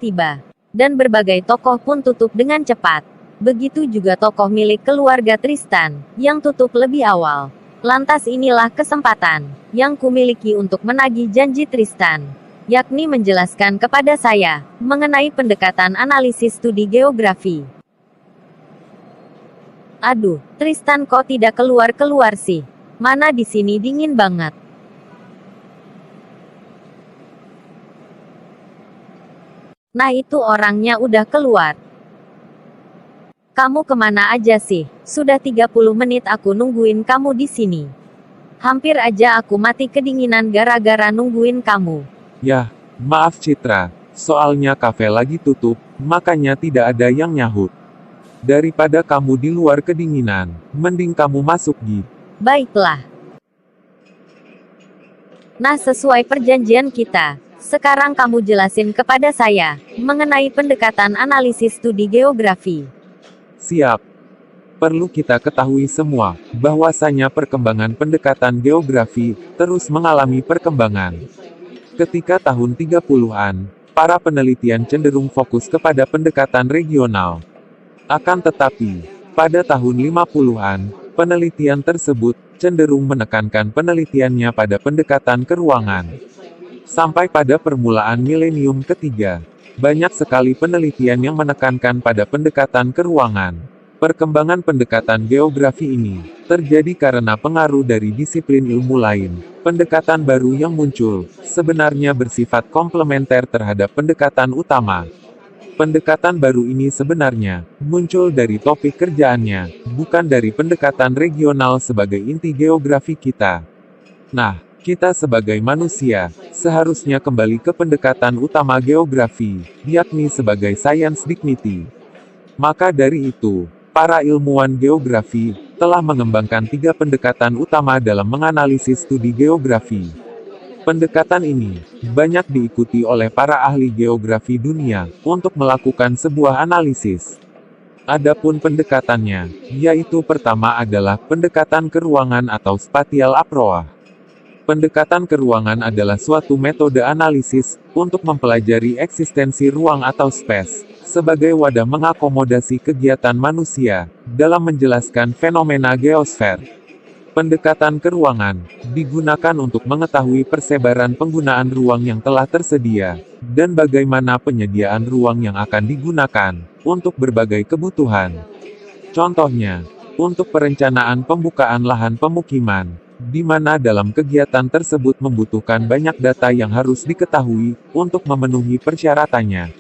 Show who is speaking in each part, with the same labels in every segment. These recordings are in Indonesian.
Speaker 1: tiba-tiba. Dan berbagai tokoh pun tutup dengan cepat. Begitu juga tokoh milik keluarga Tristan, yang tutup lebih awal. Lantas inilah kesempatan yang kumiliki untuk menagih janji Tristan, yakni menjelaskan kepada saya mengenai pendekatan analisis studi geografi. Aduh, Tristan kok tidak keluar-keluar sih? Mana di sini dingin banget. Nah itu orangnya udah keluar. Kamu kemana aja sih? Sudah 30 menit aku nungguin kamu di sini. Hampir aja aku mati kedinginan gara-gara nungguin kamu.
Speaker 2: Yah, maaf Citra, soalnya kafe lagi tutup, makanya tidak ada yang nyahut. Daripada kamu di luar kedinginan, mending kamu masuk Gi.
Speaker 1: Baiklah. Nah sesuai perjanjian kita, sekarang kamu jelasin kepada saya mengenai pendekatan analisis studi geografi.
Speaker 2: Siap. Perlu kita ketahui semua, bahwasanya perkembangan pendekatan geografi terus mengalami perkembangan. Ketika tahun 30-an, para penelitian cenderung fokus kepada pendekatan regional. Akan tetapi, pada tahun 50-an, penelitian tersebut cenderung menekankan penelitiannya pada pendekatan keruangan. Sampai pada permulaan milenium ketiga, banyak sekali penelitian yang menekankan pada pendekatan keruangan. Perkembangan pendekatan geografi ini terjadi karena pengaruh dari disiplin ilmu lain. Pendekatan baru yang muncul sebenarnya bersifat komplementer terhadap pendekatan utama. Pendekatan baru ini sebenarnya muncul dari topik kerjaannya, bukan dari pendekatan regional sebagai inti geografi kita. Nah, kita sebagai manusia seharusnya kembali ke pendekatan utama geografi, yakni sebagai science dignity. Maka dari itu, para ilmuwan geografi telah mengembangkan 3 pendekatan utama dalam menganalisis studi geografi. Pendekatan ini banyak diikuti oleh para ahli geografi dunia untuk melakukan sebuah analisis. Adapun pendekatannya, yaitu pertama adalah pendekatan keruangan atau spatial approach. Pendekatan keruangan adalah suatu metode analisis untuk mempelajari eksistensi ruang atau space sebagai wadah mengakomodasi kegiatan manusia dalam menjelaskan fenomena geosfer. Pendekatan keruangan digunakan untuk mengetahui persebaran penggunaan ruang yang telah tersedia, dan bagaimana penyediaan ruang yang akan digunakan untuk berbagai kebutuhan. Contohnya, untuk perencanaan pembukaan lahan pemukiman, di mana dalam kegiatan tersebut membutuhkan banyak data yang harus diketahui untuk memenuhi persyaratannya.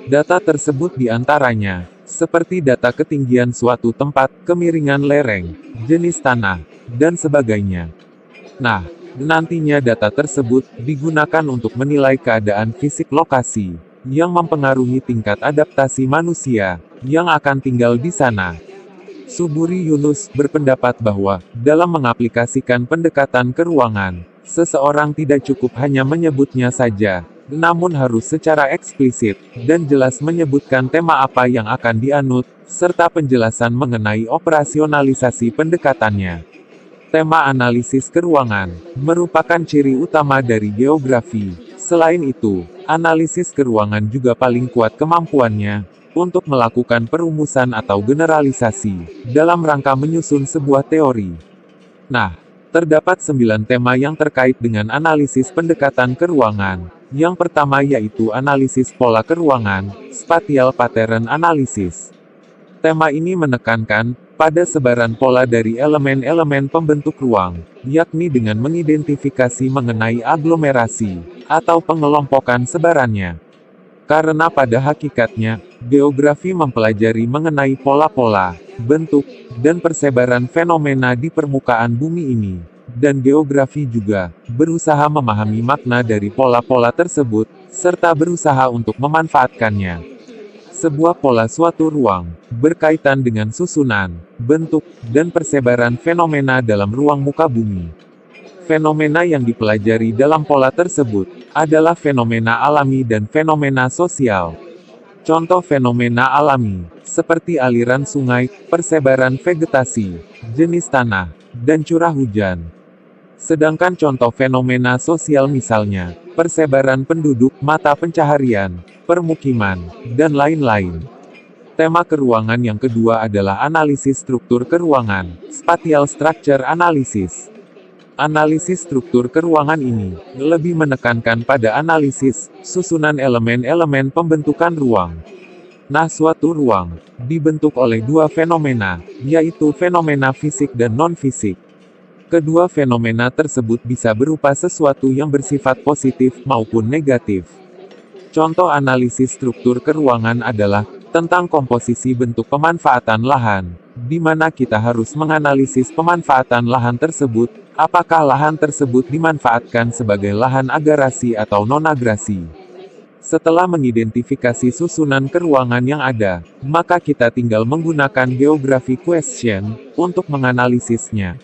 Speaker 2: Data tersebut diantaranya, seperti data ketinggian suatu tempat, kemiringan lereng, jenis tanah, dan sebagainya. Nah, nantinya data tersebut digunakan untuk menilai keadaan fisik lokasi, yang mempengaruhi tingkat adaptasi manusia, yang akan tinggal di sana. Suburi Yunus berpendapat bahwa, dalam mengaplikasikan pendekatan keruangan, seseorang tidak cukup hanya menyebutnya saja, namun harus secara eksplisit, dan jelas menyebutkan tema apa yang akan dianut, serta penjelasan mengenai operasionalisasi pendekatannya. Tema analisis keruangan merupakan ciri utama dari geografi. Selain itu, analisis keruangan juga paling kuat kemampuannya untuk melakukan perumusan atau generalisasi dalam rangka menyusun sebuah teori. Nah, terdapat 9 tema yang terkait dengan analisis pendekatan keruangan. Yang pertama yaitu analisis pola keruangan, spatial pattern analysis. Tema ini menekankan pada sebaran pola dari elemen-elemen pembentuk ruang, yakni dengan mengidentifikasi mengenai aglomerasi atau pengelompokan sebarannya. Karena pada hakikatnya, geografi mempelajari mengenai pola-pola, bentuk, dan persebaran fenomena di permukaan bumi ini. Dan geografi juga berusaha memahami makna dari pola-pola tersebut, serta berusaha untuk memanfaatkannya. Sebuah pola suatu ruang berkaitan dengan susunan, bentuk, dan persebaran fenomena dalam ruang muka bumi. Fenomena yang dipelajari dalam pola tersebut adalah fenomena alami dan fenomena sosial. Contoh fenomena alami, seperti aliran sungai, persebaran vegetasi, jenis tanah, dan curah hujan. Sedangkan contoh fenomena sosial misalnya, persebaran penduduk, mata pencaharian, permukiman, dan lain-lain. Tema keruangan yang kedua adalah analisis struktur keruangan, spatial structure analysis. Analisis struktur keruangan ini lebih menekankan pada analisis susunan elemen-elemen pembentukan ruang. Nah, suatu ruang dibentuk oleh dua fenomena, yaitu fenomena fisik dan non-fisik. Kedua fenomena tersebut bisa berupa sesuatu yang bersifat positif maupun negatif. Contoh analisis struktur keruangan adalah tentang komposisi bentuk pemanfaatan lahan, di mana kita harus menganalisis pemanfaatan lahan tersebut, apakah lahan tersebut dimanfaatkan sebagai lahan agrasi atau non-agrasi. Setelah mengidentifikasi susunan keruangan yang ada, maka kita tinggal menggunakan geography question untuk menganalisisnya.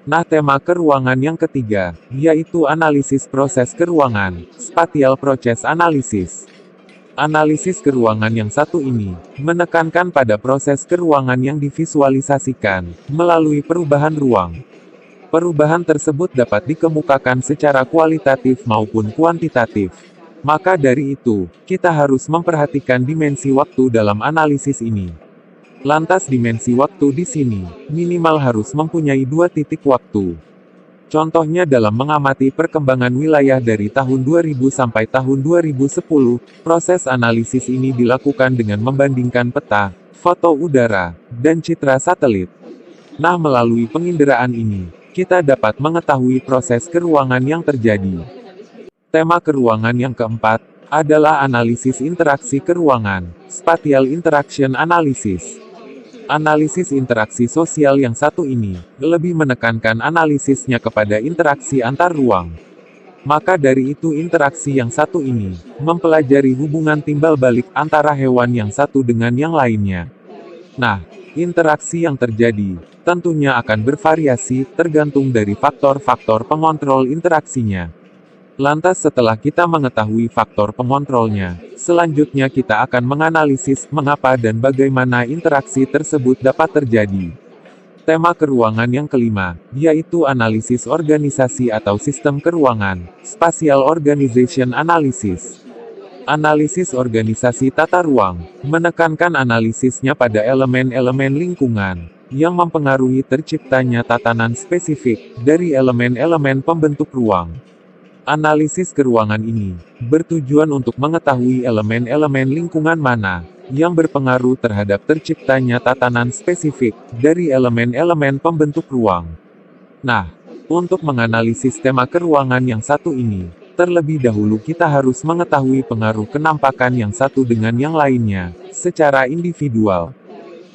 Speaker 2: Nah, tema keruangan yang ketiga, yaitu analisis proses keruangan, spatial process analysis. Analisis keruangan yang satu ini, menekankan pada proses keruangan yang divisualisasikan, melalui perubahan ruang. Perubahan tersebut dapat dikemukakan secara kualitatif maupun kuantitatif. Maka dari itu, kita harus memperhatikan dimensi waktu dalam analisis ini. Lantas dimensi waktu di sini, minimal harus mempunyai 2 titik waktu. Contohnya dalam mengamati perkembangan wilayah dari tahun 2000 sampai tahun 2010, proses analisis ini dilakukan dengan membandingkan peta, foto udara, dan citra satelit. Nah, melalui penginderaan ini, kita dapat mengetahui proses keruangan yang terjadi. Tema keruangan yang keempat adalah analisis interaksi keruangan, spatial interaction analysis. Analisis interaksi sosial yang satu ini, lebih menekankan analisisnya kepada interaksi antar ruang. Maka dari itu interaksi yang satu ini, mempelajari hubungan timbal balik antara hewan yang satu dengan yang lainnya. Nah, interaksi yang terjadi, tentunya akan bervariasi, tergantung dari faktor-faktor pengontrol interaksinya. Lantas setelah kita mengetahui faktor pengontrolnya, selanjutnya kita akan menganalisis mengapa dan bagaimana interaksi tersebut dapat terjadi. Tema keruangan yang kelima, yaitu analisis organisasi atau sistem keruangan, spatial organization analysis. Analisis organisasi tata ruang, menekankan analisisnya pada elemen-elemen lingkungan, yang mempengaruhi terciptanya tatanan spesifik, dari elemen-elemen pembentuk ruang. Analisis keruangan ini bertujuan untuk mengetahui elemen-elemen lingkungan mana yang berpengaruh terhadap terciptanya tatanan spesifik dari elemen-elemen pembentuk ruang. Nah, untuk menganalisis tema keruangan yang satu ini, terlebih dahulu kita harus mengetahui pengaruh kenampakan yang satu dengan yang lainnya secara individual.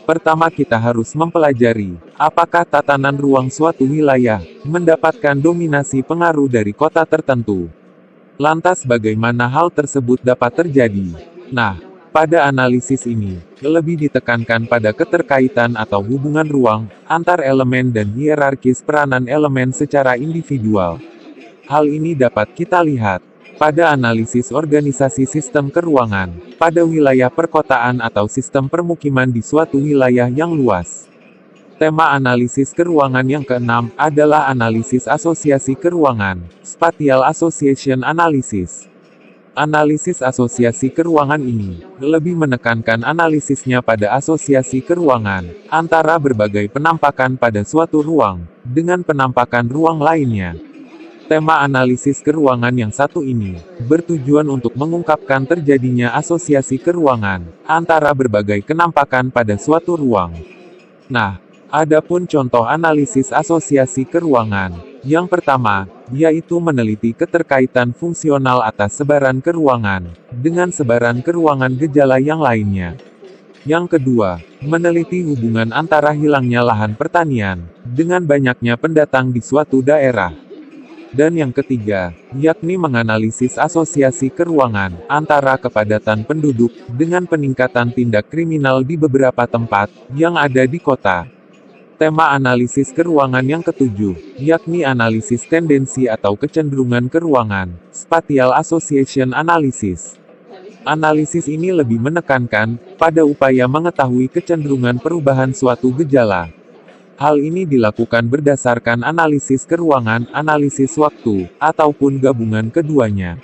Speaker 2: Pertama kita harus mempelajari, apakah tatanan ruang suatu wilayah mendapatkan dominasi pengaruh dari kota tertentu. Lantas bagaimana hal tersebut dapat terjadi? Nah, pada analisis ini, lebih ditekankan pada keterkaitan atau hubungan ruang, antar elemen dan hierarkis peranan elemen secara individual. Hal ini dapat kita lihat pada analisis organisasi sistem keruangan, pada wilayah perkotaan atau sistem permukiman di suatu wilayah yang luas. Tema analisis keruangan yang keenam adalah analisis asosiasi keruangan, spatial association analysis. Analisis asosiasi keruangan ini lebih menekankan analisisnya pada asosiasi keruangan antara berbagai penampakan pada suatu ruang dengan penampakan ruang lainnya. Tema analisis keruangan yang satu ini bertujuan untuk mengungkapkan terjadinya asosiasi keruangan antara berbagai kenampakan pada suatu ruang. Nah, adapun contoh analisis asosiasi keruangan, yang pertama, yaitu meneliti keterkaitan fungsional atas sebaran keruangan dengan sebaran keruangan gejala yang lainnya. Yang kedua, meneliti hubungan antara hilangnya lahan pertanian dengan banyaknya pendatang di suatu daerah. Dan yang ketiga, yakni menganalisis asosiasi keruangan antara kepadatan penduduk dengan peningkatan tindak kriminal di beberapa tempat yang ada di kota. Tema analisis keruangan yang ketujuh, yakni analisis tendensi atau kecenderungan keruangan, spatial association analysis. Analisis ini lebih menekankan pada upaya mengetahui kecenderungan perubahan suatu gejala. Hal ini dilakukan berdasarkan analisis keruangan, analisis waktu, ataupun gabungan keduanya.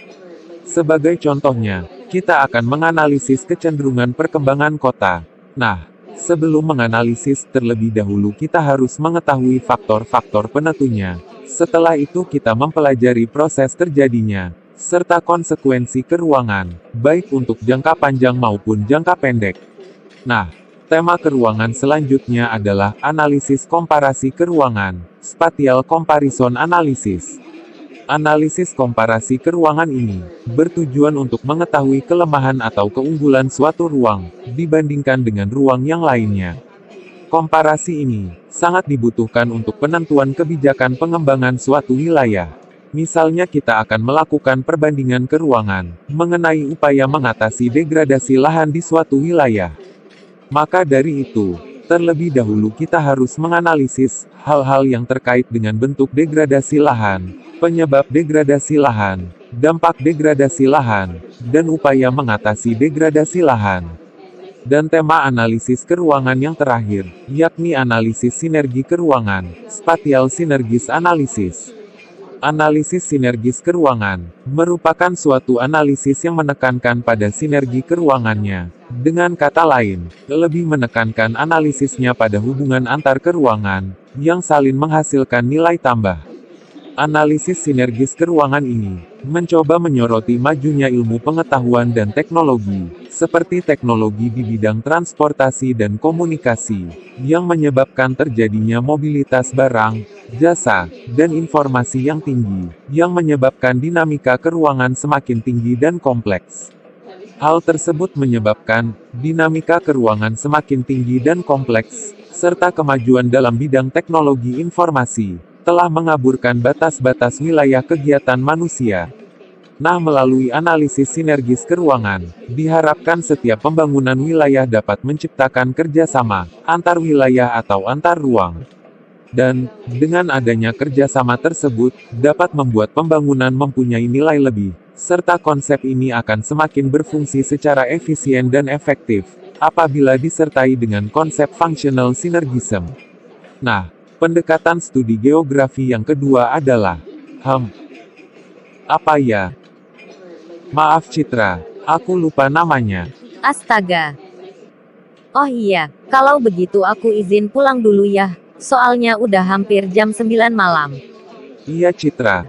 Speaker 2: Sebagai contohnya, kita akan menganalisis kecenderungan perkembangan kota. Nah, sebelum menganalisis terlebih dahulu kita harus mengetahui faktor-faktor penentunya. Setelah itu kita mempelajari proses terjadinya, serta konsekuensi keuangan, baik untuk jangka panjang maupun jangka pendek. Nah, tema keuangan selanjutnya adalah analisis komparasi keuangan, spatial comparison analysis. Analisis komparasi keuangan ini bertujuan untuk mengetahui kelemahan atau keunggulan suatu ruang dibandingkan dengan ruang yang lainnya. Komparasi ini sangat dibutuhkan untuk penentuan kebijakan pengembangan suatu wilayah. Misalnya kita akan melakukan perbandingan keuangan mengenai upaya mengatasi degradasi lahan di suatu wilayah. Maka dari itu, terlebih dahulu kita harus menganalisis hal-hal yang terkait dengan bentuk degradasi lahan, penyebab degradasi lahan, dampak degradasi lahan, dan upaya mengatasi degradasi lahan. Dan tema analisis keuangan yang terakhir, yakni analisis sinergi keuangan, spatial synergis analysis. Analisis sinergis keuangan merupakan suatu analisis yang menekankan pada sinergi keuangannya. Dengan kata lain, lebih menekankan analisisnya pada hubungan antar keuangan yang saling menghasilkan nilai tambah. Analisis sinergis keuangan ini mencoba menyoroti majunya ilmu pengetahuan dan teknologi, seperti teknologi di bidang transportasi dan komunikasi, yang menyebabkan terjadinya mobilitas barang, jasa, dan informasi yang tinggi, yang menyebabkan dinamika keuangan semakin tinggi dan kompleks. Hal tersebut menyebabkan dinamika keuangan semakin tinggi dan kompleks, serta kemajuan dalam bidang teknologi informasi telah mengaburkan batas-batas wilayah kegiatan manusia. Nah, melalui analisis sinergis keuangan, diharapkan setiap pembangunan wilayah dapat menciptakan kerjasama antar wilayah atau antar ruang. Dan, dengan adanya kerjasama tersebut, dapat membuat pembangunan mempunyai nilai lebih, serta konsep ini akan semakin berfungsi secara efisien dan efektif, apabila disertai dengan konsep functional synergism. Nah, pendekatan studi geografi yang kedua adalah, apa ya? Maaf Citra, aku lupa namanya.
Speaker 1: Astaga. Oh iya, kalau begitu aku izin pulang dulu ya, soalnya udah hampir jam 9 malam.
Speaker 2: Iya Citra,